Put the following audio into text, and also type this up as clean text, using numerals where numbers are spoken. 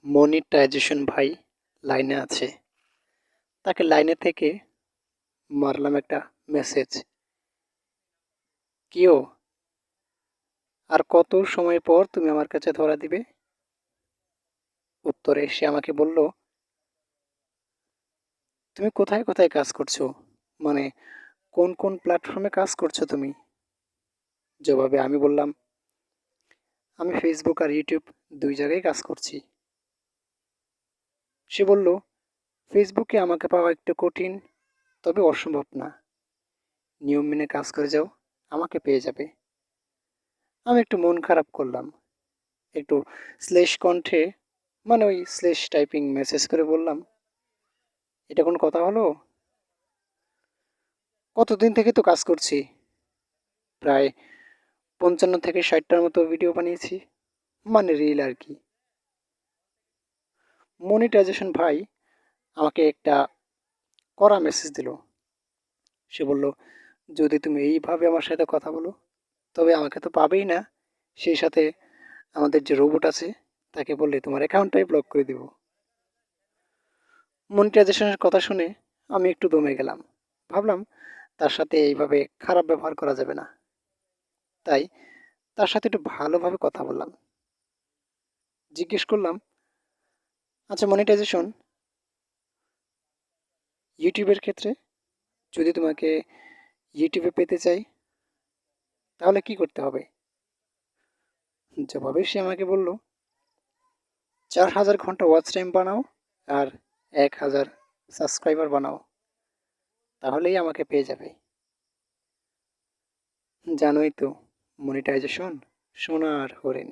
Monetization ভাই লাইনে আছে। তাকে লাইনে থেকে মারলাম একটা মেসেজ, কিও আর কত সময় পর তুমি আমার কাছে ধরা দিবে? উত্তরে সে আমাকে বলল, তুমি কোথায় কোথায় কাজ করছো, মানে কোন কোন প্ল্যাটফর্মে কাজ করছো তুমি? জবাবে আমি বললাম, আমি ফেসবুক আর ইউটিউব দুই জায়গায় কাজ করছি। সে বলল, ফেসবুকে আমাকে পাওয়া একটু কঠিন, তবে অসম্ভব না। নিয়ম মেনে কাজ করে যাও, আমাকে পেয়ে যাবে। আমি একটু মন খারাপ করলাম, একটু স্লেশ কণ্ঠে, মানে ওই স্লেশ টাইপিং মেসেজ করে বললাম, এটা কোন কথা হলো? কতদিন থেকে তো কাজ করছি, প্রায় 55 থেকে 60টার মতো ভিডিও বানিয়েছি, মানে রিল আর কি। মনিটাইজেশন ভাই আমাকে একটা কড়া মেসেজ দিল। সে বলল, যদি তুমি এইভাবে আমার সাথে কথা বলো তবে আমাকে তো পাবেই না, সেই সাথে আমাদের যে রোবট আছে তাকে বললে তোমার অ্যাকাউন্টটাই ব্লক করে দিব। মনিটাইজেশনের কথা শুনে আমি একটু দমে গেলাম। ভাবলাম তার সাথে এইভাবে খারাপ ব্যবহার করা যাবে না। তাই তার সাথে একটু ভালোভাবে কথা বললাম। জিজ্ঞেস করলাম, আচ্ছা মনিটাইজেশন, ইউটিউবের ক্ষেত্রে যদি তোমাকে ইউটিউবে পেতে চাই তাহলে কি করতে হবে? জবাবে সে আমাকে বলল, 4000 ঘন্টা ওয়াচ টাইম বানাও আর 1000 সাবস্ক্রাইবার বানাও, তাহলেই আমাকে পেয়ে যাবে। জানোই তো, মনিটাইজেশন সোনার হরিণ।